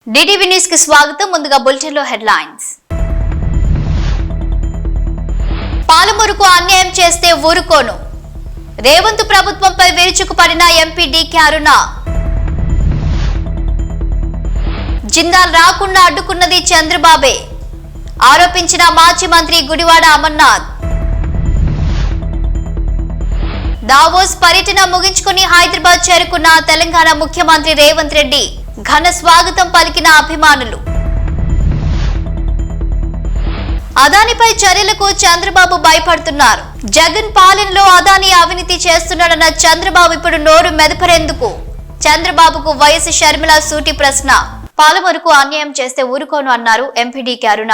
DTV news కి స్వాగతం. ముందుగా బులెటిన్ లో హెడ్లైన్స్. పాలమూరుకు అన్యాయం చేస్తే ఊరుకోను. రేవంత్ ప్రభుత్వంపై విరుచుకుపడిన ఎంపీ డీకే అరుణ. జిందాల్ రాకుండా అడ్డుకున్నది చంద్రబాబే ఆరోపించిన మాజీ మంత్రి గుడివాడ అమర్నాథ్. దావోస్ పర్యటన ముగించుకుని హైదరాబాద్ చేరుకున్న తెలంగాణ ముఖ్యమంత్రి రేవంత్ రెడ్డి ఘన స్వాగతం పలికిన అభిమానులు. అదానిపై చర్యలకు చంద్రబాబు భయపడుతున్నారు. జగన్ పాలనలో అదాని అవినీతి చేస్తున్నాడన్న చంద్రబాబు ఇప్పుడు నోరు మెదపరేందుకు? చంద్రబాబుకు వైఎస్ షర్మిల సూటి ప్రశ్న. పాలమూరుకు అన్యాయం చేస్తే ఊరుకోను అన్నారు ఎంపీ డీకే అరుణ.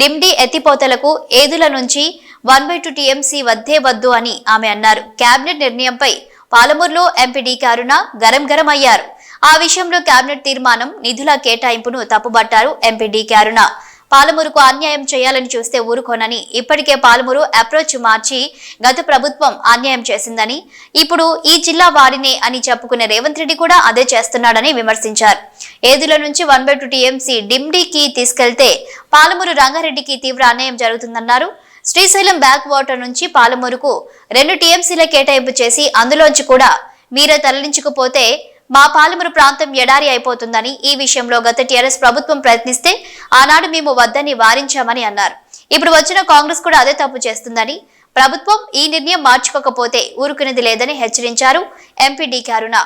డిమ్డి ఎత్తిపోతలకు ఏదుల నుంచి 1/2 టీఎంసీ వద్దే వద్దు అని ఆమె అన్నారు. కేబినెట్ నిర్ణయంపై పాలమూరులో ఎంపీ డీకే అరుణ గరం అయ్యారు. ఆ విషయంలో కేబినెట్ తీర్మానం నిధుల కేటాయింపును తప్పుబట్టారు ఎంపీ డీకే అరుణ. పాలమూరుకు అన్యాయం చేయాలని చూస్తే ఊరుకోనని, ఇప్పటికే పాలమూరు అప్రోచ్ మార్చి గత ప్రభుత్వం అన్యాయం చేసిందని, ఇప్పుడు ఈ జిల్లా వాడినే అని చెప్పుకునే రేవంత్ రెడ్డి కూడా అదే చేస్తున్నాడని విమర్శించారు. ఏదుల నుంచి 1/2 టీఎంసీ డిమ్డీకి తీసుకెళ్తే పాలమూరు రంగారెడ్డికి తీవ్ర అన్యాయం జరుగుతుందన్నారు. శ్రీశైలం బ్యాక్ వాటర్ నుంచి పాలమూరుకు 2 టీఎంసీల కేటాయింపు చేసి అందులోంచి కూడా మీరే తరలించకపోతే మా పాలమూరు ప్రాంతం ఎడారి అయిపోతుందని, ఈ విషయంలో గత టీఆర్ఎస్ ప్రభుత్వం ప్రయత్నిస్తే ఆనాడు మేము వద్దని వారించామని అన్నారు. ఇప్పుడు వచ్చిన కాంగ్రెస్ కూడా అదే తప్పు చేస్తుందని, ప్రభుత్వం ఈ నిర్ణయం మార్చుకోకపోతే ఊరుకునేది లేదని హెచ్చరించారు ఎంపీ డీకే అరుణ.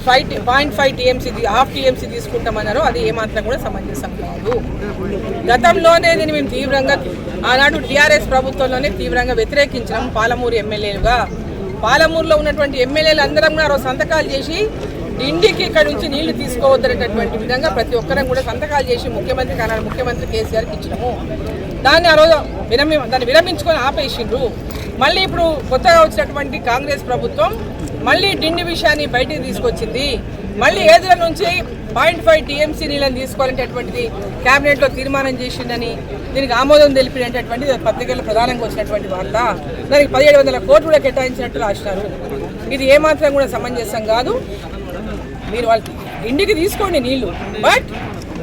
5.5 టీఎంసీ హాఫ్ టీఎంసీ తీసుకుంటామన్నారు. అది ఏమాత్రం కూడా సమంజసం కాదు. గతంలోనే దీన్ని మేము తీవ్రంగా ఆనాడు టీఆర్ఎస్ ప్రభుత్వంలోనే తీవ్రంగా వ్యతిరేకించినాం. పాలమూరు ఎమ్మెల్యేలుగా పాలమూరులో ఉన్నటువంటి ఎమ్మెల్యేలు అందరం కూడా రోజు సంతకాలు చేసి ఇంటికి ఇక్కడ నుంచి నీళ్లు తీసుకోవద్దనేటటువంటి విధంగా ప్రతి ఒక్కరం కూడా సంతకాలు చేసి ముఖ్యమంత్రికి ఆనాడు ముఖ్యమంత్రి కేసీఆర్కి ఇచ్చినాము. దాన్ని ఆ రోజు దాన్ని విరమించుకొని ఆపేసిండ్రు. మళ్ళీ ఇప్పుడు కొత్తగా వచ్చినటువంటి కాంగ్రెస్ ప్రభుత్వం మళ్ళీ డిండి విషయాన్ని బయటికి తీసుకొచ్చింది. మళ్ళీ ఏదుల నుంచి 0.5 టీఎంసీ నీళ్ళని తీసుకోవాలనేటటువంటిది కేబినెట్లో తీర్మానం చేసిందని, దీనికి ఆమోదం తెలిపినటువంటిది పత్రికల్లో ప్రధానంగా వచ్చినటువంటి వార్త. దానికి 1700 కోట్లు కూడా కేటాయించినట్టు రాసినారు. ఇది ఏమాత్రం కూడా సమంజసం కాదు. మీరు వాళ్ళకి ఇంటికి తీసుకోండి నీళ్లు, బట్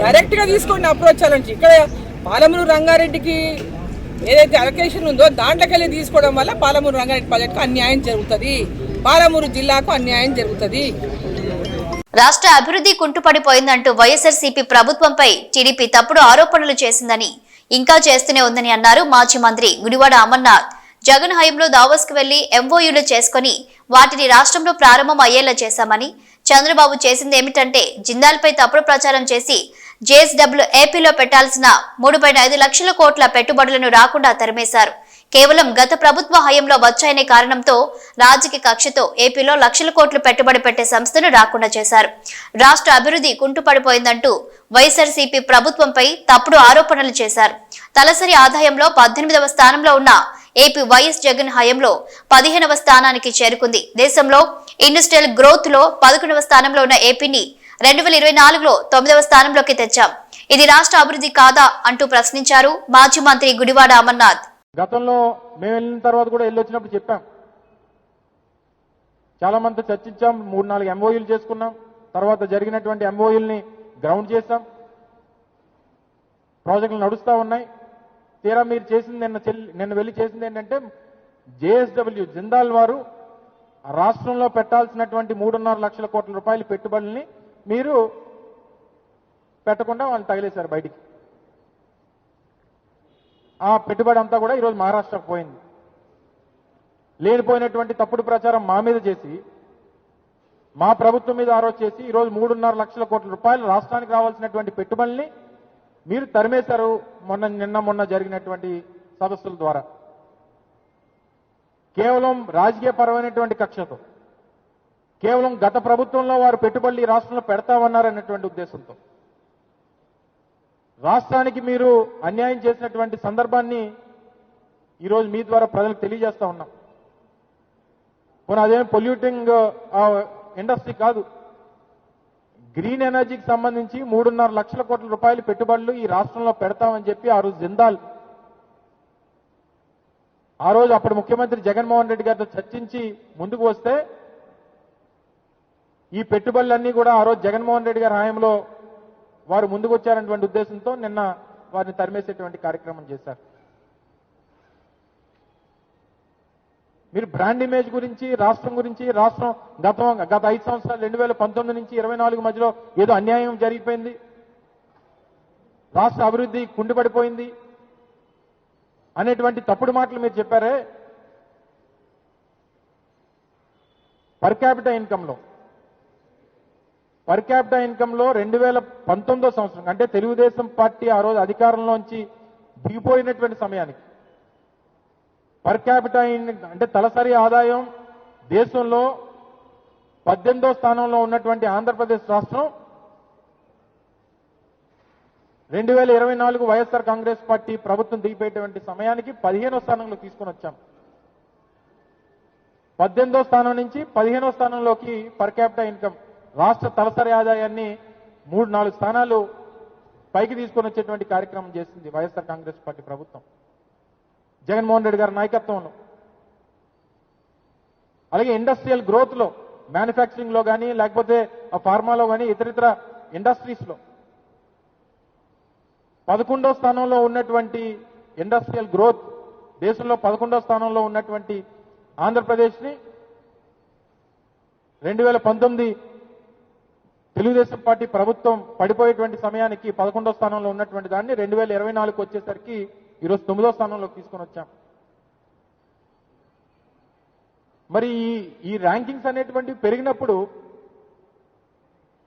డైరెక్ట్గా తీసుకోండి అప్రోచ్ నుంచి. ఇక్కడ పాలమూరు రంగారెడ్డికి ఏదైతే అలొకేషన్ ఉందో దాంట్లోకెళ్ళి తీసుకోవడం వల్ల పాలమూరు రంగారెడ్డి ప్రాజెక్టుకు అన్యాయం జరుగుతుంది, పాలమూరు జిల్లాకు అన్యాయం జరుగుతుంది. రాష్ట్ర అభివృద్ధి కుంటుపడిపోయిందంటూ వైఎస్ఆర్సీపీ ప్రభుత్వంపై టీడీపీ తప్పుడు ఆరోపణలు చేసిందని, ఇంకా చేస్తూనే ఉందని అన్నారు మాజీ మంత్రి గుడివాడ అమర్నాథ్. జగన్ హయాంలో దావోస్ కు వెళ్లి ఎంఓయూలు చేసుకుని వాటిని రాష్ట్రంలో ప్రారంభం అయ్యేలా చేశామని, చంద్రబాబు చేసింది ఏమిటంటే జిందాల్పై తప్పుడు ప్రచారం చేసి జేఎస్డబ్ల్యూ ఏపీలో పెట్టాల్సిన 3.5 లక్షల కోట్ల పెట్టుబడులను రాకుండా తరిమేశారు. కేవలం గత ప్రభుత్వ హయాంలో వచ్చాయనే కారణంతో రాజకీయ కక్షతో ఏపీలో లక్షల కోట్లు పెట్టుబడి పెట్టే సంస్థను రాకుండా చేశారు. రాష్ట్ర అభివృద్ధి కుంటుపడిపోయిందంటూ వైఎస్ఆర్సీపీ ప్రభుత్వంపై తప్పుడు ఆరోపణలు చేశారు. తలసరి ఆదాయంలో 18వ స్థానంలో ఉన్న ఏపీ వైఎస్ జగన్ హయాంలో 15వ స్థానానికి చేరుకుంది. దేశంలో ఇండస్ట్రియల్ గ్రోత్ లో 11వ స్థానంలో ఉన్న ఏపీని 2024లో 9వ స్థానంలోకి తెచ్చాం. ఇది రాష్ట్ర అభివృద్ధి కాదా అంటూ ప్రశ్నించారు మాజీ మంత్రి గుడివాడ అమర్నాథ్. గతంలో మేము వెళ్ళిన తర్వాత కూడా వెళ్ళొచ్చినప్పుడు చెప్పాం, చాలా మంది చర్చించాం, 3-4 ఎంఓయూలు చేసుకున్నాం. తర్వాత జరిగినటువంటి ఎంఓయూల్ని గ్రౌండ్ చేశాం, ప్రాజెక్టులు నడుస్తూ ఉన్నాయి. తీరా మీరు చేసింది నిన్న వెళ్ళి చేసింది ఏంటంటే జేఎస్డబ్ల్యూ జిందాల్ వారు రాష్ట్రంలో పెట్టాల్సినటువంటి 3.5 లక్షల కోట్ల రూపాయల పెట్టుబడుల్ని మీరు పెట్టకుండా వాళ్ళు తగిలేశారు బయటికి. ఆ పెట్టుబడి అంతా కూడా ఈరోజు మహారాష్ట్రకు పోయింది. లేనిపోయినటువంటి తప్పుడు ప్రచారం మా మీద చేసి, మా ప్రభుత్వం మీద ఆరోజు చేసి ఈరోజు 3.5 లక్షల కోట్ల రూపాయలు రాష్ట్రానికి రావాల్సినటువంటి పెట్టుబడుల్ని మీరు తరిమేశారు మొన్న జరిగినటువంటి సదస్సుల ద్వారా. కేవలం రాజకీయపరమైనటువంటి కక్షతో, కేవలం గత ప్రభుత్వంలో వారు పెట్టుబడులు ఈ రాష్ట్రంలో పెడతామన్నారనేటువంటి ఉద్దేశంతో రాష్ట్రానికి మీరు అన్యాయం చేసినటువంటి సందర్భాన్ని ఈరోజు మీ ద్వారా ప్రజలకు తెలియజేస్తా ఉన్నాం. పోనీ అదేం పొల్యూటింగ్ ఇండస్ట్రీ కాదు, గ్రీన్ ఎనర్జీకి సంబంధించి 3.5 లక్షల కోట్ల రూపాయల పెట్టుబడులు ఈ రాష్ట్రంలో పెడతామని చెప్పి ఆ రోజు జిందాల్ ఆ రోజు అప్పుడు ముఖ్యమంత్రి జగన్మోహన్ రెడ్డి గారితో చర్చించి ముందుకు వస్తే ఈ పెట్టుబడులన్నీ కూడా ఆ రోజు జగన్మోహన్ రెడ్డి గారి హయాంలో వారు ముందుకు వచ్చారనేటువంటి ఉద్దేశంతో నిన్న వారిని తరిమేసేటువంటి కార్యక్రమం చేశారు. మీరు బ్రాండ్ ఇమేజ్ గురించి, రాష్ట్రం గురించి, రాష్ట్రం గత 5 సంవత్సరాలు 2019 నుంచి 24 మధ్యలో ఏదో అన్యాయం జరిగిపోయింది, రాష్ట్ర అభివృద్ధి కుండిపడిపోయింది అనేటువంటి తప్పుడు మాటలు మీరు చెప్పారే. పర్ క్యాపిటా ఇన్కంలో 2019 సంవత్సరం అంటే తెలుగుదేశం పార్టీ ఆ రోజు అధికారంలోంచి దిగిపోయినటువంటి సమయానికి పర్ క్యాపిటా అంటే తలసరి ఆదాయం దేశంలో 18వ స్థానంలో ఉన్నటువంటి ఆంధ్రప్రదేశ్ రాష్ట్రం 2024 వైఎస్ఆర్ కాంగ్రెస్ పార్టీ ప్రభుత్వం దిగిపోయేటువంటి సమయానికి 15వ స్థానంలో తీసుకొని వచ్చాం. 18వ స్థానం నుంచి 15వ స్థానంలోకి పర్ క్యాపిటా ఇన్కమ్ రాష్ట్ర తలసరి ఆదాయాన్ని 3-4 స్థానాలు పైకి తీసుకొని వచ్చేటువంటి కార్యక్రమం చేసింది వైఎస్ఆర్ కాంగ్రెస్ పార్టీ ప్రభుత్వం జగన్మోహన్ రెడ్డి గారి నాయకత్వంలో. అలాగే ఇండస్ట్రియల్ గ్రోత్ లో, మ్యానుఫ్యాక్చరింగ్ లో కానీ, లేకపోతే ఫార్మాలో కానీ, ఇతరితర ఇండస్ట్రీస్ లో 11వ స్థానంలో ఉన్నటువంటి ఇండస్ట్రియల్ గ్రోత్, దేశంలో 11వ స్థానంలో ఉన్నటువంటి ఆంధ్రప్రదేశ్ ని 2019 తెలుగుదేశం పార్టీ ప్రభుత్వం పడిపోయేటువంటి సమయానికి 11వ స్థానంలో ఉన్నటువంటి దాన్ని 2024కు వచ్చేసరికి ఈరోజు 9వ స్థానంలోకి తీసుకొని వచ్చాం. మరి ఈ ర్యాంకింగ్స్ అనేటువంటివి పెరిగినప్పుడు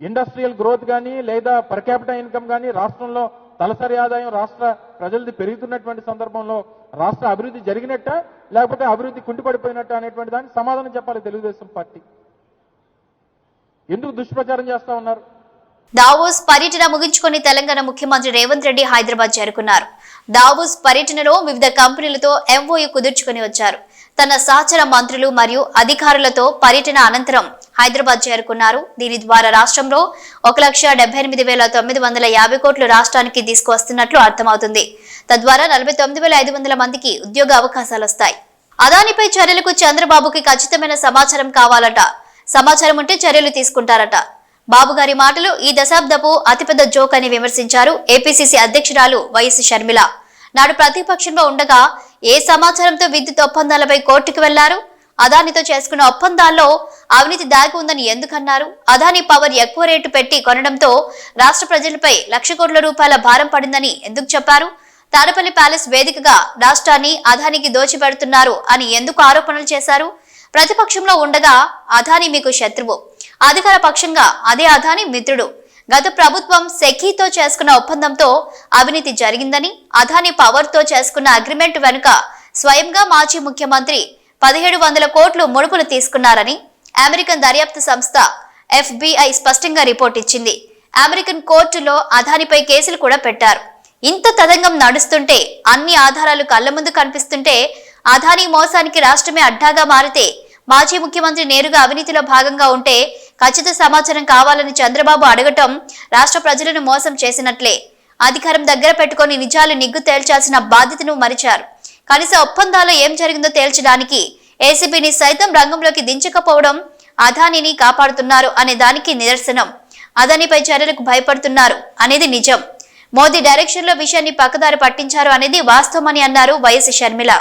ఇండస్ట్రియల్ గ్రోత్ కానీ, లేదా పర్ క్యాపిటా ఇన్కమ్ కానీ, రాష్ట్రంలో తలసరి ఆదాయం రాష్ట్ర ప్రజలది పెరుగుతున్నటువంటి సందర్భంలో రాష్ట్ర అభివృద్ధి జరిగినట్ట, లేకపోతే అభివృద్ధి కుంటిపడిపోయినట్ట అనేటువంటి దానికి సమాధానం చెప్పాలి తెలుగుదేశం పార్టీ. ఎందుకు దుష్ప్రచారం చేస్తా ఉన్నారు? దావోస్ పర్యటన ముగించుకొని తెలంగాణ ముఖ్యమంత్రి రేవంత్ రెడ్డి హైదరాబాద్ చేరుకున్నారు. దావోస్ పర్యటనలో వివిధ కంపెనీలతో ఎంఓయూ కుదుర్చుకుని వచ్చారు. తన సహచర మంత్రులు మరియు అధికారులతో పర్యటన అనంతరం హైదరాబాద్ చేరుకున్నారు. దీని ద్వారా రాష్ట్రంలో 1,78,950 కోట్లు రాష్ట్రానికి తీసుకువస్తున్నట్లు అర్థమవుతుంది. తద్వారా 49,500 మందికి ఉద్యోగ అవకాశాలు వస్తాయి. అదానిపై చర్యలకు చంద్రబాబుకి ఖచ్చితమైన సమాచారం కావాలట. సమాచారం ఉంటే చర్యలు తీసుకుంటారట. బాబు గారి మాటలు ఈ దశాబ్దపు అతిపెద్ద జోక్ అని విమర్శించారు ఏపీసీసీ అధ్యక్షురాలు వైఎస్ షర్మిల. నాడు ప్రతిపక్షంలో ఉండగా ఏ సమాచారంతో విద్యుత్ ఒప్పందాలపై కోర్టుకు వెళ్లారు? అదానితో చేసుకున్న ఒప్పందాల్లో అవినీతి దాగి ఉందని ఎందుకన్నారు? అదాని పవర్ ఎక్కువ రేటు పెట్టి కొనడంతో రాష్ట్ర ప్రజలపై 1,00,000 కోట్ల రూపాయల భారం పడిందని ఎందుకు చెప్పారు? తాడపల్లి ప్యాలెస్ వేదికగా రాష్ట్రాన్ని అదానికి దోచిపెడుతున్నారు అని ఎందుకు ఆరోపణలు చేశారు? ప్రతిపక్షంలో ఉండగా అదాని మీకు శత్రువు, అధికార పక్షంగా అదే అదాని మిత్రుడు. గత ప్రభుత్వం సెకీతో చేసుకున్న ఒప్పందంతో అవినీతి జరిగిందని, అదాని పవర్ తో చేసుకున్న అగ్రిమెంట్ వెనుక స్వయంగా మాజీ ముఖ్యమంత్రి 1,700 కోట్లు ముడుపులు తీసుకున్నారని అమెరికన్ దర్యాప్తు సంస్థ FBI స్పష్టంగా రిపోర్ట్ ఇచ్చింది. అమెరికన్ కోర్టులో అదానిపై కేసులు కూడా పెట్టారు. ఇంత తతంగం నడుస్తుంటే, అన్ని ఆధారాలు కళ్ల ముందు కనిపిస్తుంటే, అదాని మోసానికి రాష్ట్రమే అడ్డాగా మారితే, మాజీ ముఖ్యమంత్రి నేరుగా అవినీతిలో భాగంగా ఉంటే ఖచ్చిత సమాచారం కావాలని చంద్రబాబు అడగటం రాష్ట్ర ప్రజలను మోసం చేసినట్లే. అధికారం దగ్గర పెట్టుకుని నిజాలు నిగ్గు తేల్చాల్సిన బాధ్యతను మరిచారు. కనీస ఒప్పందాల్లో ఏం జరిగిందో తేల్చడానికి ఏసీబీని సైతం రంగంలోకి దించకపోవడం అదానిని కాపాడుతున్నారు అనే దానికి నిదర్శనం. అదానిపై చర్యలకు భయపడుతున్నారు అనేది నిజం. మోదీ డైరెక్షన్ లో విషయాన్ని పక్కదారి పట్టించారు అనేది వాస్తవమని అన్నారు వైఎస్ షర్మిల.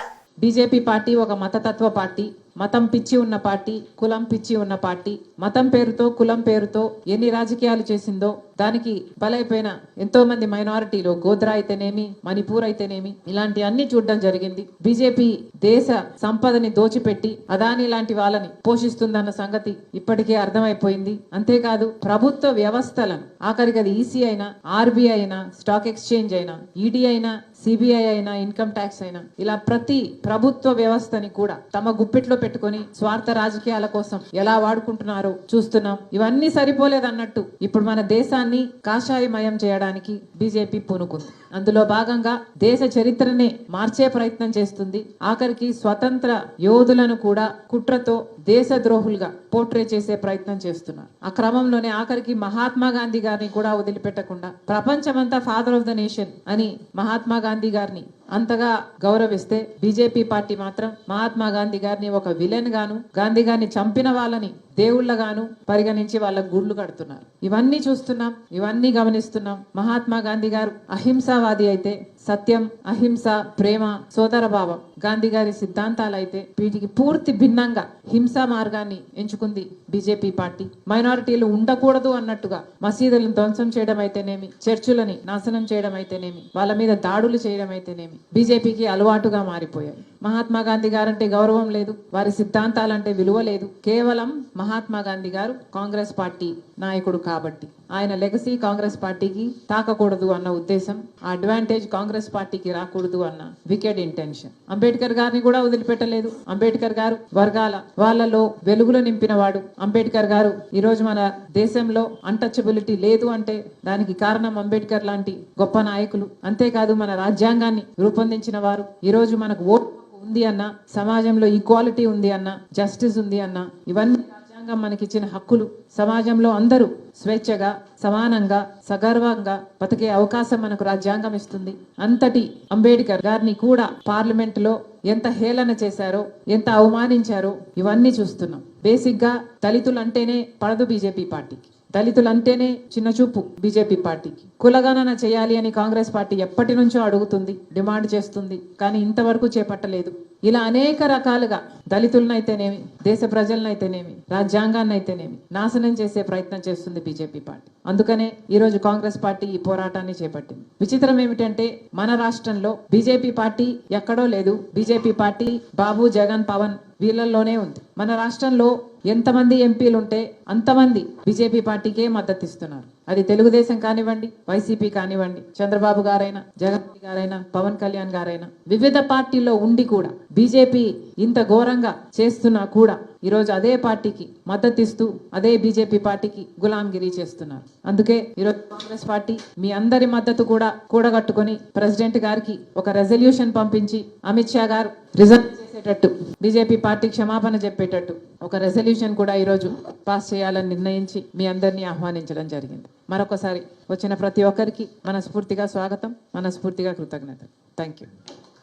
బీజేపీ పార్టీ ఒక మతతత్వ పార్టీ, మతం పిచ్చి ఉన్న పార్టీ, కులం పిచ్చి ఉన్న పార్టీ. మతం పేరుతో, కులం పేరుతో ఎన్ని రాజకీయాలు చేసిందో దానికి బలైపోయిన ఎంతో మంది మైనారిటీలు, గోద్రా అయితేనేమి, మణిపూర్ అయితేనేమి, ఇలాంటి అన్ని చూడడం జరిగింది. బీజేపీ దేశ సంపదని దోచిపెట్టి అదాని లాంటి వాళ్ళని పోషిస్తుందన్న సంగతి ఇప్పటికే అర్థమైపోయింది. అంతేకాదు ప్రభుత్వ వ్యవస్థలను, ఆఖరికి అది ఈసీ అయినా, ఆర్బీఐ అయినా, స్టాక్ ఎక్స్చేంజ్ అయినా, ఈడీ అయినా, సిబిఐ అయినా, ఇన్కమ్ ట్యాక్స్ అయినా, ఇలా ప్రతి ప్రభుత్వ వ్యవస్థని కూడా తమ గుప్పిట్లో పెట్టుకొని స్వార్థ రాజకీయాల కోసం ఎలా వాడుకుంటున్నారో చూస్తున్నాం. ఇవన్నీ సరిపోలేదన్నట్టు ఇప్పుడు మన దేశాన్ని కాషాయమయం చేయడానికి బీజేపీ పూనుకుంది. అందులో భాగంగా దేశ చరిత్రనే మార్చే ప్రయత్నం చేస్తుంది. ఆఖరికి స్వతంత్ర యోధులను కూడా కుట్రతో దేశద్రోహులుగా పోర్ట్రే చేసే ప్రయత్నం చేస్తున్నారు. ఆ క్రమంలోనే ఆఖరికి మహాత్మా గాంధీ గారిని కూడా వదిలిపెట్టకుండా ప్రపంచమంతా ఫాదర్ ఆఫ్ ద నేషన్ అని మహాత్మా గాంధీ గారిని అంతగా గౌరవిస్తే బీజేపీ పార్టీ మాత్రం మహాత్మా గాంధీ గారిని ఒక విలన్ గాను, గాంధీ గారిని చంపిన వాళ్ళని దేవుళ్ళగాను పరిగణించి వాళ్ళకు గుడ్లు కడుతున్నారు. ఇవన్నీ చూస్తున్నాం, ఇవన్నీ గమనిస్తున్నాం. మహాత్మా గాంధీ గారు అహింసావాది అయితే, సత్యం, అహింస, ప్రేమ, సోదరభావం గాంధీ గారి సిద్ధాంతాలు అయితే వీటికి పూర్తి భిన్నంగా హింసా మార్గాన్ని ఎంచుకుంది బీజేపీ పార్టీ. మైనారిటీలు ఉండకూడదు అన్నట్టుగా మసీదులను ధ్వంసం చేయడం అయితేనేమి, చర్చులని నాశనం చేయడం అయితేనేమి, వాళ్ళ మీద దాడులు చేయడం అయితేనేమి బీజేపీకి అలవాటుగా మారిపోయాయి. మహాత్మా గాంధీ గారంటే గౌరవం లేదు, వారి సిద్ధాంతాలంటే విలువ లేదు. కేవలం మహాత్మా గాంధీ గారు కాంగ్రెస్ పార్టీ నాయకుడు కాబట్టి ఆయన లెగసీ కాంగ్రెస్ పార్టీకి తాకకూడదు అన్న ఉద్దేశం, ఆ అడ్వాంటేజ్ కాంగ్రెస్ పార్టీకి రాకూడదు అన్న వికెడ్ ఇంటెన్షన్. అంబేద్కర్ గారిని కూడా వదిలిపెట్టలేదు. అంబేద్కర్ గారు వర్గాల వాళ్ళలో వెలుగులు నింపిన వాడు. అంబేద్కర్ గారు ఈ రోజు మన దేశంలో అన్టచబిలిటీ లేదు అంటే దానికి కారణం అంబేద్కర్ లాంటి గొప్ప నాయకులు. అంతేకాదు మన రాజ్యాంగాన్ని రూపొందించిన వారు. ఈ రోజు మనకు ఓటు ఉంది అన్న, సమాజంలో ఈక్వాలిటీ ఉంది అన్న, జస్టిస్ ఉంది అన్న, ఇవన్నీ రాజ్యాంగం మనకిచ్చిన హక్కులు. సమాజంలో అందరూ స్వేచ్ఛగా, సమానంగా, సగర్వంగా బతికే అవకాశం మనకు రాజ్యాంగం ఇస్తుంది. అంతటి అంబేద్కర్ గారిని కూడా పార్లమెంట్ లో ఎంత హేళన చేశారో, ఎంత అవమానించారో ఇవన్నీ చూస్తున్నాం. బేసిక్ గా దళితులు అంటేనే పడదు బీజేపీ పార్టీకి. దళితులంటేనే చిన్న చూపు బీజేపీ పార్టీకి. కులగణన చేయాలి అని కాంగ్రెస్ పార్టీ ఎప్పటి నుంచో అడుగుతుంది, డిమాండ్ చేస్తుంది, కానీ ఇంతవరకు చేపట్టలేదు. ఇలా అనేక రకాలుగా దళితులనైతేనేమి, దేశ ప్రజలనైతేనేమి, రాజ్యాంగాన్నైతేనేమి నాశనం చేసే ప్రయత్నం చేస్తుంది బీజేపీ పార్టీ. అందుకనే ఈ రోజు కాంగ్రెస్ పార్టీ ఈ పోరాటాన్ని చేపట్టింది. విచిత్రం ఏమిటంటే మన రాష్ట్రంలో బీజేపీ పార్టీ ఎక్కడో లేదు. బీజేపీ పార్టీ బాబు, జగన్, పవన్ వీళ్ళల్లోనే ఉంది. మన రాష్ట్రంలో ఎంతమంది ఎంపీలు ఉంటే అంతమంది బీజేపీ పార్టీకే మద్దతు ఇస్తున్నారు. అది తెలుగుదేశం కానివ్వండి, వైసీపీ కానివ్వండి, చంద్రబాబు గారైనా, జగన్ గారైనా, పవన్ కళ్యాణ్ గారైనా, వివిధ పార్టీల్లో ఉండి కూడా బీజేపీ ఇంత ఘోరంగా చేస్తున్నా కూడా ఈరోజు అదే పార్టీకి మద్దతు ఇస్తూ అదే బీజేపీ పార్టీకి గులాంగిరి చేస్తున్నారు. అందుకే ఈరోజు కాంగ్రెస్ పార్టీ మీ అందరి మద్దతు కూడా కూడగట్టుకుని ప్రెసిడెంట్ గారికి ఒక రెజల్యూషన్ పంపించి అమిత్ షా గారు రిజైన్ చేసేటట్టు, బీజేపీ పార్టీ క్షమాపణ చెప్పేటట్టు ఒక రెజల్యూషన్ కూడా ఈరోజు పాస్ చేయాలని నిర్ణయించి మీ అందరినీ ఆహ్వానించడం జరిగింది. మరొకసారి వచ్చిన ప్రతి ఒక్కరికి మనస్ఫూర్తిగా స్వాగతం, మనస్ఫూర్తిగా కృతజ్ఞతలు. Thank you.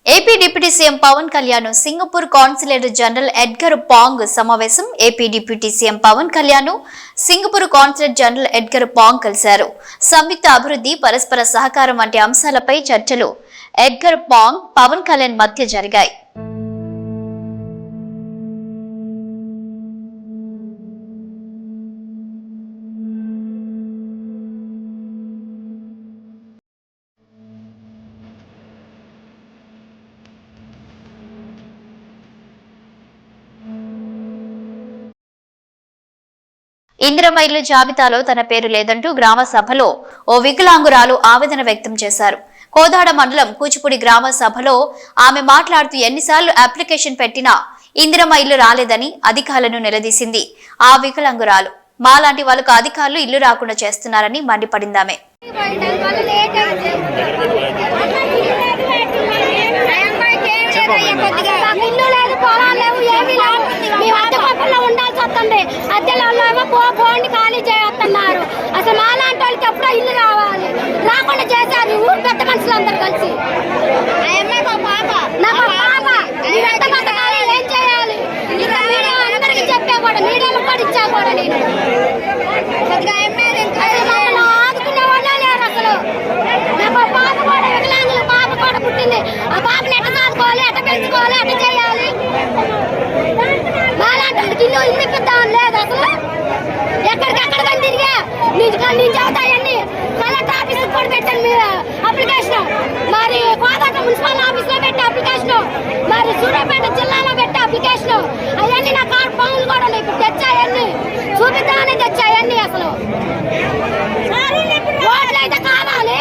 AP deputy CM Pawan Kalyan Singapore consulate general Edgar Pang సమావేశం. AP deputy CM Pawan Kalyan Singapore consulate general Edgar Pang కలిశారు. సంయుక్త అభివృద్ధి, పరస్పర సహకారం వంటి అంశాలపై చర్చలు ఎడ్గర్ పాంగ్, పవన్ కళ్యాణ్ మధ్య జరిగాయి. ఇందిరమ్మ ఇళ్ల జాబితాలో తన పేరు లేదంటూ గ్రామ సభలో ఓ వికలాంగురాలు ఆవేదన వ్యక్తం చేశారు. కోదాడ మండలం కూచిపూడి గ్రామ సభలో ఆమె మాట్లాడుతూ ఎన్నిసార్లు అప్లికేషన్ పెట్టినా ఇందిరమ్మ ఇల్లు రాలేదని అధికారులను నిలదీసింది. ఆ వికలాంగురాలు మాలాంటి వాళ్ళకు అధికారులు ఇల్లు రాకుండా చేస్తున్నారని మండిపడిందామె. ఖాళీ చేస్తున్నారు. అసలు మాలాంటి వాళ్ళకి ఎప్పుడో ఇల్లు రావాలి, రాకుండా చేశారు ఊరు పెద్ద మనుషులు అందరు కలిసి. ఏం చేయాలి అందరికి చెప్పా కూడా, మీడియాలో కూడా ఇచ్చా కూడా నేను ఆదుకునే వాళ్ళే లేరు. అసలు నాకు పాప కూడా వికలాంగుల పాప కూడా పుట్టింది. ఆ పాపని ఎట్ట చదువుకోవాలి, ఎట్ట పెంచుకోవాలి, ఎట్ట చేయాలి. మాలాంటి వాళ్ళకి ఇల్లు ఇప్పిద్దామని లేదు. అసలు ఎక్కడికెక్కడ తిరిగా నేను చదువుతాయన్ని కలెక్టర్ ఆఫీస్ కూడా పెట్టాను మీరు అప్లికేషన్, మరి కోదాట మున్సిపల్ ఆఫీస్ లో పెట్టే అప్లికేషన్, మరి సూర్యాపేట జిల్లాలో పెట్టే అప్లికేషన్, అవన్నీ నా కార్డు పనులు కూడా ఇప్పుడు తెచ్చాయన్ని చూపిద్దామని తెచ్చాయన్ని. అసలు ఓట్లు అయితే కావాలి,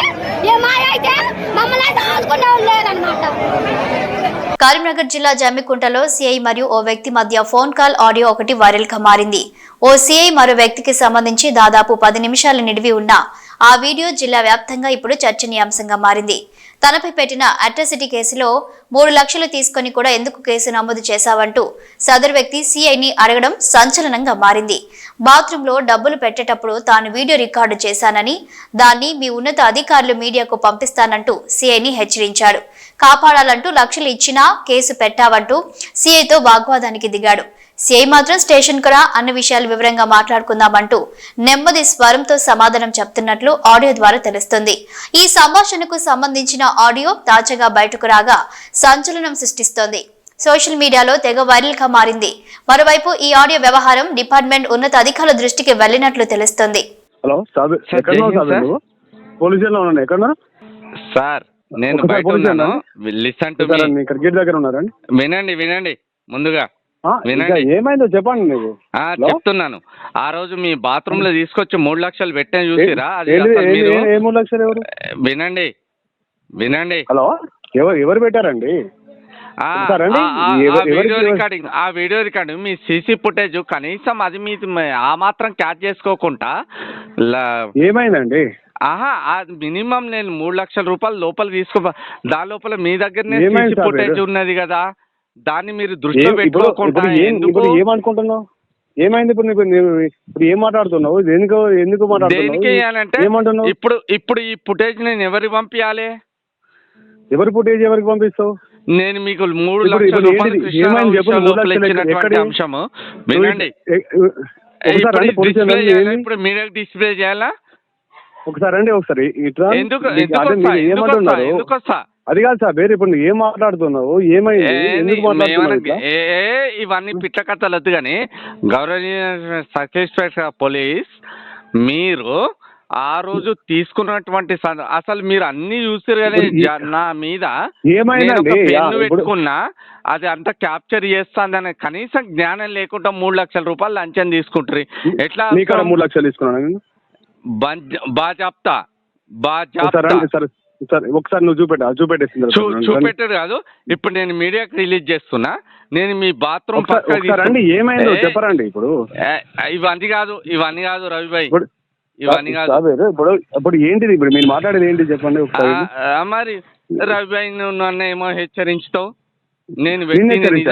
ఏ మాయ అయితే మమ్మల్ని అయితే ఆదుకునే వాళ్ళు లేదనమాట. కరీంనగర్ జిల్లా జమ్మికుంటలో సీఐ మరియు ఓ వ్యక్తి మధ్య ఫోన్ కాల్ ఆడియో ఒకటి వైరల్ గా మారింది. ఓ సీఐ మరో వ్యక్తికి సంబంధించి దాదాపు 10 నిమిషాలు నిడివి ఉన్న ఆ వీడియో జిల్లా వ్యాప్తంగా ఇప్పుడు చర్చనీయాంశంగా మారింది. తనపై పెట్టిన అట్రాసిటీ కేసులో 3 లక్షలు తీసుకుని కూడా ఎందుకు కేసు నమోదు చేశావంటూ సదరు వ్యక్తి సిఐని అడగడం సంచలనంగా మారింది. బాత్రూంలో డబ్బులు పెట్టేటప్పుడు తాను వీడియో రికార్డు చేశానని, దాన్ని మీ ఉన్నత అధికారులు మీడియాకు పంపిస్తానంటూ సిఐని హెచ్చరించాడు. కాపాడాలంటూ లక్షలు ఇచ్చినా కేసు పెట్టావంటూ సిఐతో వాగ్వాదానికి దిగాడు. సిఐ మాత్రం స్టేషన్ కు రా, అన్ని విషయాలు వివరంగా మాట్లాడుకుందామంటూ నెమ్మది స్వరంతో సమాధానం చెప్తున్నట్లు ఆడియో ద్వారా తెలుస్తుంది. ఈ సంభాషణకు సంబంధించిన ఆడియో తాజాగా బయటకు రాగా సంచలనం సృష్టిస్తోంది. సోషల్ మీడియాలో తెగ వైరల్ గా మారింది. మరోవైపు ఈ ఆడియో వ్యవహారం డిపార్ట్మెంట్ ఉన్నత అధికారుల దృష్టికి వెళ్లినట్లు తెలుస్తోంది. హలో సార్, నేను బయట ఉన్నాను. Listen to me. క్రికెట్ దగ్గర ఉన్నారండి. వినండి ముందుగా వినండి. ఏమైందో చెప్పండి. నువ్వు చెప్తున్నాను. ఆ రోజు మీ బాత్రూమ్ లో తీసుకొచ్చి 3 లక్షలు పెట్టాను, చూసిరా? అది 3 లక్షలు ఎవరు? వినండి. హలో, ఎవరు పెట్టారండి? ఆ వీడియో రికార్డింగ్ మీ సీసీ ఫుటేజ్ కనీసం అది మీ ఆ మాత్రం క్యాచ్ చేసుకోకుండా ఏమైందండి? మినిమం నేను 3 లక్షల రూపాయలు లోపల దాని లోపల మీ దగ్గరనే సీసీ ఫుటేజ్ ఉన్నది కదా, దాన్ని మీరు దృష్టిలో పెట్టుకోకుండా ఏమనుకుంటున్నావు? ఏమైంది ఇప్పుడు ఏం మాట్లాడుతున్నావు? ఎందుకు మాట్లాడుతున్నావు? ఇప్పుడు ఈ ఫుటేజ్ నేను ఎవరికి పంపించాలి? ఎవరి ఫుటేజ్ ఎవరికి పంపిస్తావు? నేను మీకు 3 లక్షల రూపాయలు అంశము వినండి. ఇప్పుడు మీడియాకి డిస్ప్లే చేయాలా? ఒకసారి అండి, ఒకసారి ఎందుకు వస్తా? అది కాదు సార్, వేరే ఇప్పుడు ఏం మాట్లాడుతున్నావు? ఏమైంది? ఎందుకు మాట్లాడుతున్నావు? ఇవన్నీ పిట్ల కథలు వద్దు కానీ, గౌరవనీయ సబ్ ఇన్స్పెక్టర్ పోలీస్, మీరు ఆ రోజు తీసుకున్నటువంటి అసలు మీరు అన్ని చూసారు కానీ నా మీద పెన్ను పెట్టుకున్నా అది అంతా క్యాప్చర్ చేస్తాందని కనీసం జ్ఞానం లేకుండా 3 లక్షల రూపాయలు లంచం తీసుకుంటారు. ఎట్లా 3 లక్షలు తీసుకున్నాను? బాజాప్తా ఒకసారి నువ్వు చూపెట్టారు కాదు. ఇప్పుడు నేను మీడియాకి రిలీజ్ చేస్తున్నా. నేను మీ బాత్రూమ్ ఏమైందో చెప్పరండి. ఇవన్నీ కాదు రవిభాయ్, ఇవన్నీ కాదు. ఇప్పుడు ఏంటిది? ఇప్పుడు మీరు మాట్లాడేది ఏంటి చెప్పండి. మరి రవిభాయ్, నువ్వు నన్ను ఏమో హెచ్చరించుతావు. నేను వ్యక్తిని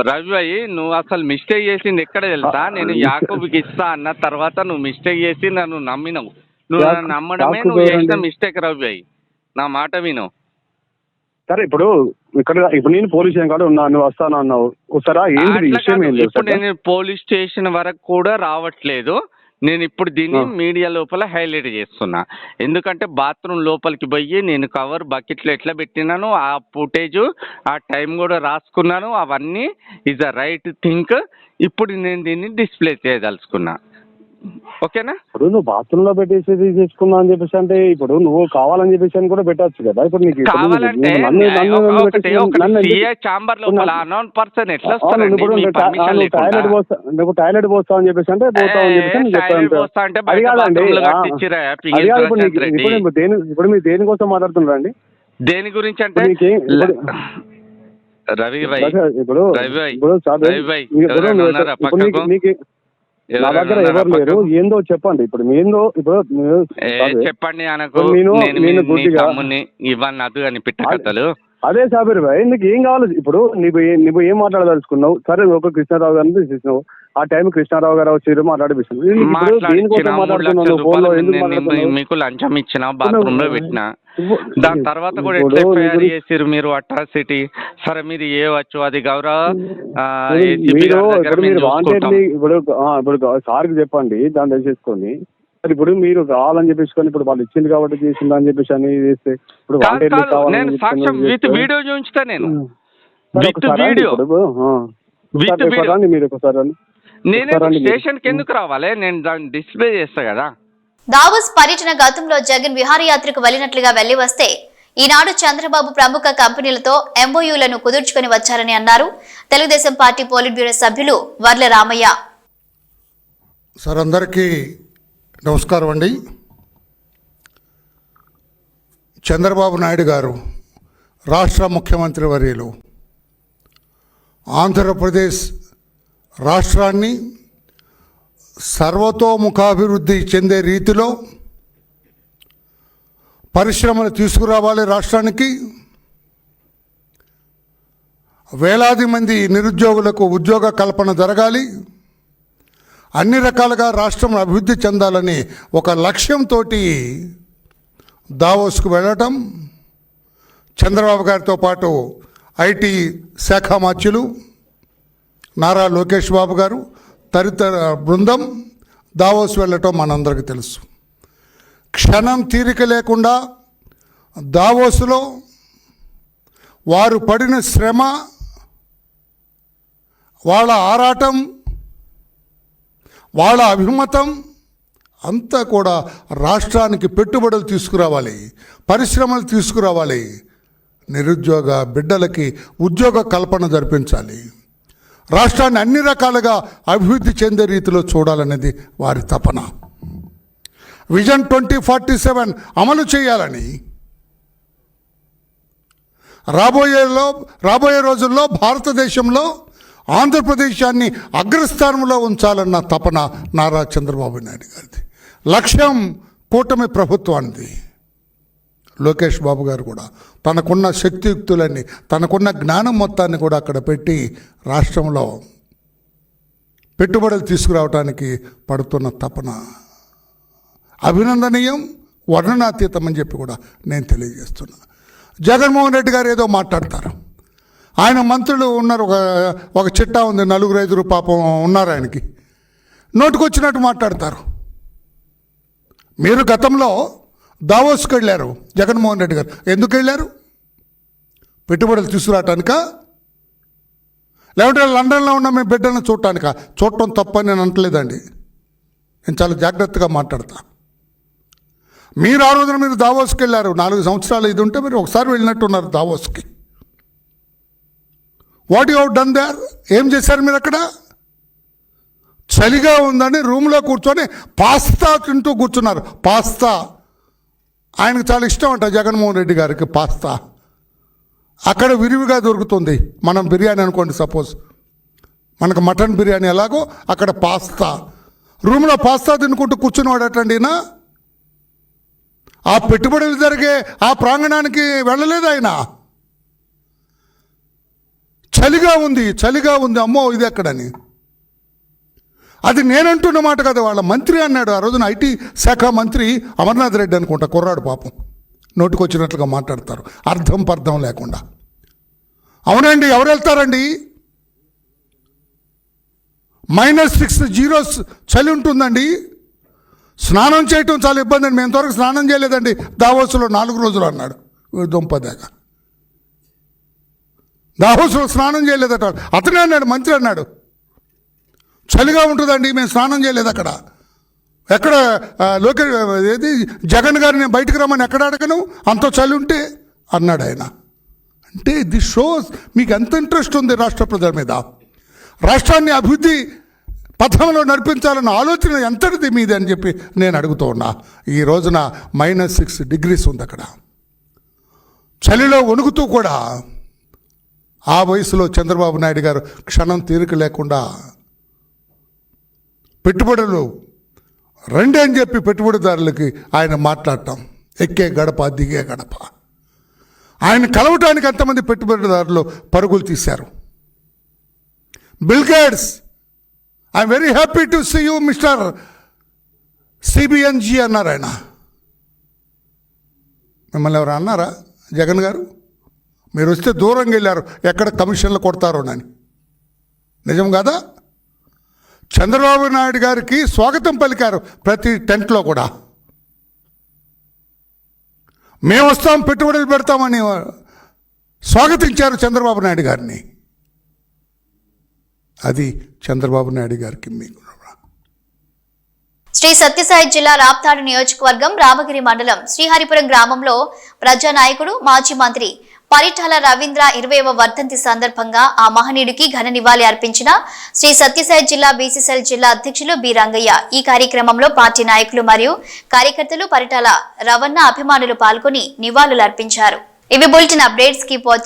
రవిభాయ్, నువ్వు అసలు మిస్టేక్ చేసింది ఎక్కడ తెలుసా? నేను యాకూబ్కి ఇస్తా అన్న తర్వాత నువ్వు మిస్టేక్ చేసి నన్ను నమ్మినవు. నువ్వు నన్ను నమ్మడమే నువ్వు చేసిన మిస్టేక్ రవిభాయ్. నా మాట విను. సరే, ఇప్పుడు నేను పోలీస్ స్టేషన్ కాదు ఉన్నా, నువ్వు వస్తాను అన్నావు. ఇప్పుడు నేను పోలీస్ స్టేషన్ వరకు కూడా రావట్లేదు. నేను ఇప్పుడు దీన్ని మీడియా లోపల హైలైట్ చేస్తున్నా. ఎందుకంటే బాత్రూమ్ లోపలికి పోయి నేను కవర్ బకెట్లో ఎట్లా పెట్టినాను, ఆ ఫుటేజ్ ఆ టైం కూడా రాసుకున్నాను. అవన్నీ ఈజ్ ద రైట్ థింక్. ఇప్పుడు నేను దీన్ని డిస్ప్లే చేయదలుచుకున్నా. ఓకేనా? ఇప్పుడు నువ్వు బాత్రూమ్ లో పెట్టేసి చేసుకున్నా అని చెప్పేసి అంటే ఇప్పుడు నువ్వు కావాలని చెప్పేసి అని కూడా పెట్టచ్చు కదా. ఇప్పుడు నీకు కావాలంటే చాంబర్ లోపల అన్నోన్ పర్సన్ ఎట్లా నువ్వు టాయిలెట్ పోస్తావు అని చెప్పేసి అంటే పోతావు అని చెప్పేసి అంటే అది కాదండి. ఇప్పుడు మీరు దేనికోసం మాట్లాడుతున్నారండి? దేని గురించి అంటే రవి భాయ్, ఇప్పుడు నా దగ్గర ఎవరు లేరు. ఏందో చెప్పండి. ఇప్పుడు ఏందో చెప్పండి అనకు. ఇవన్నీ అదు అని పిట్ట కథలు. అదే సాబిర్ భాయ్, నీకు ఏం కావాలి? ఇప్పుడు నువ్వు ఏం మాట్లాడదలుచుకున్నావు? సరే, ఒక కృష్ణారావు గారిని తీసేసినావు. ఆ టైం కృష్ణారావు గారు వచ్చి మాట్లాడిపిస్తున్నావు. మీకు లంచం ఇచ్చిన, బాత్రూమ్ లో పెట్టినా, దాని తర్వాత కూడా ఎట్లా ఎఫ్ఐఆర్ చేసిరు మీరు అట్రాసిటీ? సరే, మీరు ఏవచ్చు, అది గౌరవ ఇప్పుడు సార్కి చెప్పండి, దాన్ని తెలిసేసుకొని. ఇప్పుడు మీరు కావాలని చెప్పేసుకొని ఇప్పుడు వాళ్ళు ఇచ్చింది కాబట్టి చేసింది అని చెప్పేసి అని చేస్తే ఇప్పుడు విత్ వీడియో చూపించుతా. నేను విత్ వీడియో మీరు ఒకసారి నేనే స్టేషన్ కి ఎందుకు రావాలి? నేను దాన్ని డిస్ప్లే చేస్తా కదా. దావోస్ పర్యటన గతంలో జగన్ విహారయాత్రకు వెళ్లినట్లుగా వెళ్లి వస్తే ఈనాడు చంద్రబాబు ప్రముఖ కంపెనీలతో ఎంఓయూలను కుదుర్చుకుని వచ్చారని అన్నారు తెలుగుదేశం పార్టీ పోలిట్ బ్యూరో సభ్యులు వర్ల రామయ్య. సార్, అందరికీ నమస్కారం అండి. చంద్రబాబు నాయుడు గారు రాష్ట్ర ముఖ్యమంత్రి వర్యులు ఆంధ్రప్రదేశ్ రాష్ట్రాన్ని సర్వతోముఖాభివృద్ధి చెందే రీతిలో పరిశ్రమలు తీసుకురావాలి రాష్ట్రానికి, వేలాది మంది నిరుద్యోగులకు ఉద్యోగ కల్పన జరగాలి, అన్ని రకాలుగా రాష్ట్రం అభివృద్ధి చెందాలని ఒక లక్ష్యంతో దావోస్కు వెళ్ళటం, చంద్రబాబు గారితో పాటు ఐటీ శాఖ మంత్రులు నారా లోకేష్ బాబు గారు తదితర బృందం దావోస్ వెళ్ళటం మనందరికీ తెలుసు. క్షణం తీరిక లేకుండా దావోస్లో వారు పడిన శ్రమ, వాళ్ళ ఆరాటం, వాళ్ళ అభిమతం అంతా కూడా రాష్ట్రానికి పెట్టుబడులు తీసుకురావాలి, పరిశ్రమలు తీసుకురావాలి, నిరుద్యోగ బిడ్డలకి ఉద్యోగ కల్పన జరిపించాలి, రాష్ట్రాన్ని అన్ని రకాలుగా అభివృద్ధి చెందే రీతిలో చూడాలనేది వారి తపన. విజన్ 2047 అమలు చేయాలని రాబోయే రోజుల్లో భారతదేశంలో ఆంధ్రప్రదేశాన్ని అగ్రస్థానంలో ఉంచాలన్న తపన నారా చంద్రబాబు నాయుడు గారిది. లక్ష్యం కూటమి ప్రభుత్వానికి. లోకేష్ బాబు గారు కూడా తనకున్న శక్తియుక్తులన్నీ, తనకున్న జ్ఞానం మొత్తాన్ని కూడా అక్కడ పెట్టి రాష్ట్రంలో పెట్టుబడులు తీసుకురావడానికి పడుతున్న తపన అభినందనీయం, వర్ణనాతీతం అని చెప్పి కూడా నేను తెలియజేస్తున్నా. జగన్మోహన్ రెడ్డి గారు ఏదో మాట్లాడతారు. ఆయన మంత్రులు ఉన్నారు, ఒక చిట్టా ఉంది, 4-5 పాపం ఉన్నారు ఆయనకి, నోటుకొచ్చినట్టు మాట్లాడతారు. మీరు గతంలో దావోస్కి వెళ్ళారు జగన్మోహన్ రెడ్డి గారు. ఎందుకు వెళ్ళారు? పెట్టుబడులు తీసుకురావటానికా, లేకుంటే లండన్లో ఉన్న మీ బిడ్డలను చూడటానికా? చూడటం తప్పని నేను అంటలేదండి, నేను చాలా జాగ్రత్తగా మాట్లాడతా. మీరు ఆ రోజున మీరు దావోస్కి వెళ్ళారు, 4 సంవత్సరాలు ఇది ఉంటే మీరు ఒకసారి వెళ్ళినట్టున్నారు దావోస్కి. What you have done there? ఏం చేశారు మీరు అక్కడ? చలిగా ఉందని రూమ్లో కూర్చొని పాస్తా తింటూ కూర్చున్నారు. పాస్తా ఆయనకు చాలా ఇష్టం అంట జగన్మోహన్ రెడ్డి గారికి పాస్తా. అక్కడ విరివిగా దొరుకుతుంది. మనం బిర్యానీ అనుకోండి, సపోజ్ మనకు మటన్ బిర్యానీ ఎలాగో అక్కడ పాస్తా. రూమ్లో పాస్తా తినుకుంటూ కూర్చున్నవాడటండి ఈయన. ఆ పెట్టుబడులు జరిగే ఆ ప్రాంగణానికి వెళ్ళలేదు ఆయన. చలిగా ఉంది, అమ్మో ఇది ఎక్కడని. అది నేనంటున్న మాట కదా, వాళ్ళ మంత్రి అన్నాడు ఆ రోజున. ఐటీ శాఖ మంత్రి అమర్నాథ్ రెడ్డి అనుకుంటా, కుర్రాడు పాపం, నోటికొచ్చినట్లుగా మాట్లాడతారు అర్థం పర్థం లేకుండా. అవునండి, ఎవరు వెళ్తారండి? -6 చలి ఉంటుందండి. స్నానం చేయటం చాలా ఇబ్బంది అండి. మేము ఇంతవరకు స్నానం చేయలేదండి దావోస్లో 4 రోజులు అన్నాడు దుంపదాకా. దావోస్లో స్నానం చేయలేదట అతనే అన్నాడు, మంత్రి అన్నాడు. చలిగా ఉంటుందండి, మేము స్నానం చేయలేదు అక్కడ. ఎక్కడ లోకేష్ ఏది జగన్ గారిని బయటకు రమ్మని ఎక్కడ అడగను, అంత చలి ఉంటే అన్నాడు ఆయన. అంటే దిస్ షోస్ మీకు ఎంత ఇంట్రెస్ట్ ఉంది రాష్ట్ర ప్రజల మీద. రాష్ట్రాన్ని అభివృద్ధి పథంలో నడిపించాలన్న ఆలోచన ఎంతటిది మీది అని చెప్పి నేను అడుగుతూ ఉన్నా. ఈ రోజున -6 ఉంది అక్కడ. చలిలో వణుకుతూ కూడా ఆ వయసులో చంద్రబాబు నాయుడు గారు క్షణం తీరిక లేకుండా పెట్టుబడులు రండి అని చెప్పి పెట్టుబడిదారులకి ఆయన మాట్లాడటం, ఎక్కే గడప దిగే గడప. ఆయన కలవటానికి ఎంతమంది పెట్టుబడిదారులు పరుగులు తీశారు. Bill Gates, I'm very happy to see you mister CBNG అన్నారు ఆయన. మిమ్మల్ని ఎవరు అన్నారా? జగన్ గారు మీరు వస్తే దూరంగా వెళ్ళారు, ఎక్కడ కమిషన్లు కొడతారోనని. నిజం కాదా? చంద్రబాబు నాయుడు గారికి స్వాగతం పలికారు ప్రతి టెంట్లో కూడా. మేము వస్తాం, పెట్టుబడులు పెడతామని స్వాగతించారు చంద్రబాబు నాయుడు గారిని. అది చంద్రబాబు నాయుడు గారికి మీకు. శ్రీ సత్యసాయి జిల్లా రాప్తాడు నియోజకవర్గం రామగిరి మండలం శ్రీహరిపురం గ్రామంలో ప్రజానాయకుడు మాజీ మంత్రి పరిటాల రవీంద్ర 20వ వర్ధంతి సందర్భంగా ఆ మహనీయుడికి ఘన నివాళి అర్పించిన శ్రీ సత్యసాయి జిల్లా బీసీసీఎల్ జిల్లా అధ్యక్షులు బి రంగయ్య. ఈ కార్యక్రమంలో పార్టీ నాయకులు మరియు కార్యకర్తలు, పరిటాల రవణ అభిమానులు పాల్గొని నివాళులు అర్పించారు. ఇవి బులెటిన్ అప్డేట్స్. Keep watching.